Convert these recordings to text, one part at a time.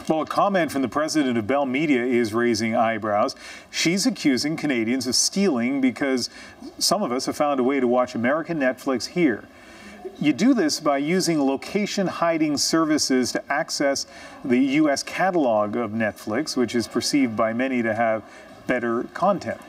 Well, a comment from the president of Bell Media is raising eyebrows. She's accusing Canadians of stealing because some of us have found a way to watch American Netflix here. You do this by using location hiding services to access the U.S. catalog of Netflix, which is perceived by many to have better content.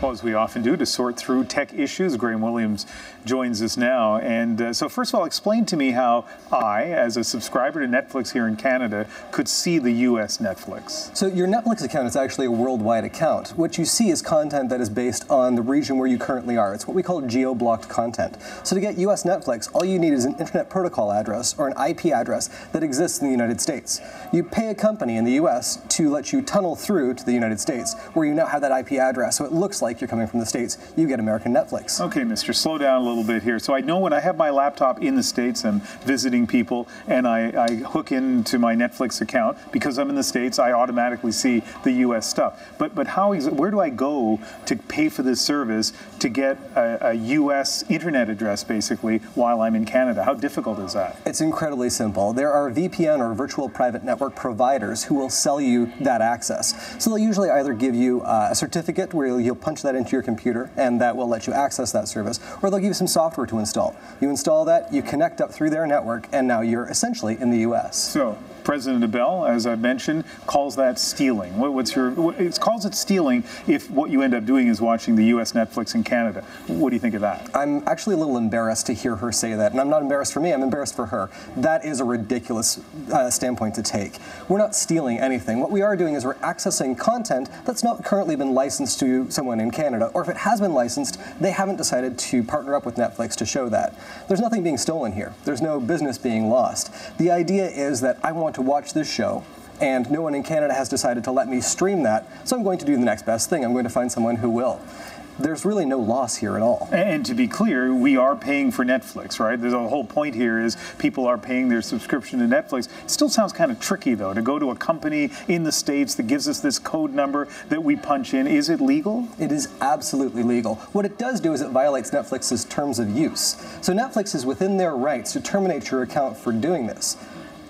Well, as we often do, to sort through tech issues, Graham Williams joins us now. And so first of all, explain to me how I, as a subscriber to Netflix here in Canada, could see the U.S. Netflix. So your Netflix account is actually a worldwide account. What you see is content that is based on the region where you currently are. It's what we call geo-blocked content. So to get U.S. Netflix, all you need is an Internet Protocol address or an IP address that exists in the United States. You pay a company in the U.S. to let you tunnel through to the United States, where you now have that IP address, so it looks like you're coming from the States. You get American Netflix. Okay, mister, slow down a little bit here. So I know when I have my laptop in the States and visiting people and I hook into my Netflix account, because I'm in the States, I automatically see the U.S. stuff. But where do I go to pay for this service to get a U.S. internet address, basically, while I'm in Canada? How difficult is that? It's incredibly simple. There are VPN or virtual private network providers who will sell you that access. So they'll usually either give you a certificate where you'll punch that into your computer and that will let you access that service, or they'll give you some software to install. You install that, you connect up through their network, and now you're essentially in the U.S. So, President of Bell, as I've mentioned, calls that stealing. It calls it stealing if what you end up doing is watching the U.S. Netflix in Canada. What do you think of that? I'm actually a little embarrassed to hear her say that, and I'm not embarrassed for me, I'm embarrassed for her. That is a ridiculous standpoint to take. We're not stealing anything. What we are doing is we're accessing content that's not currently been licensed to someone in Canada, or if it has been licensed, they haven't decided to partner up with Netflix to show that. There's nothing being stolen here. There's no business being lost. The idea is that I want to watch this show, and no one in Canada has decided to let me stream that, so I'm going to do the next best thing. I'm going to find someone who will. There's really no loss here at all. And to be clear, we are paying for Netflix, right? There's a whole point here is people are paying their subscription to Netflix. It still sounds kind of tricky, though, to go to a company in the States that gives us this code number that we punch in. Is it legal? It is absolutely legal. What it does do is it violates Netflix's terms of use. So Netflix is within their rights to terminate your account for doing this.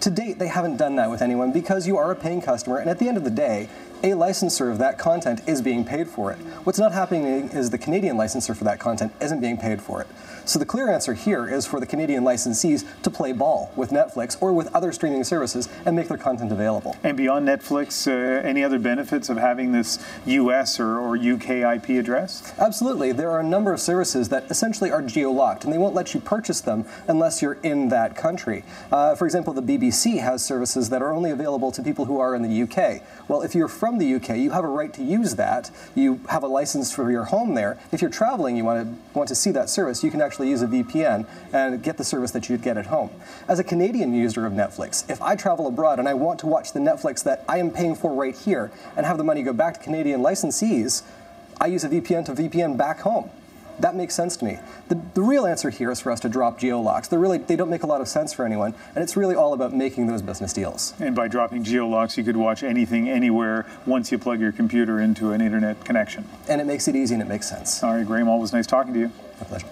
To date, they haven't done that with anyone because you are a paying customer, and at the end of the day, a licensor of that content is being paid for it. What's not happening is the Canadian licensor for that content isn't being paid for it. So the clear answer here is for the Canadian licensees to play ball with Netflix or with other streaming services and make their content available. And beyond Netflix, any other benefits of having this US or UK IP address? Absolutely. There are a number of services that essentially are geo-locked, and they won't let you purchase them unless you're in that country. For example, the BBC has services that are only available to people who are in the UK. Well, if you're from the UK, you have a right to use that. You have a license for your home there. If you're traveling, you want to see that service, you can actually use a VPN and get the service that you'd get at home. As a Canadian user of Netflix, if I travel abroad and I want to watch the Netflix that I am paying for right here and have the money go back to Canadian licensees, I use a VPN to VPN back home. That makes sense to me. The real answer here is for us to drop geo-locks. They don't make a lot of sense for anyone, and it's really all about making those business deals. And by dropping geo-locks, you could watch anything, anywhere, once you plug your computer into an internet connection. And it makes it easy and it makes sense. All right, Graham, always nice talking to you. My pleasure.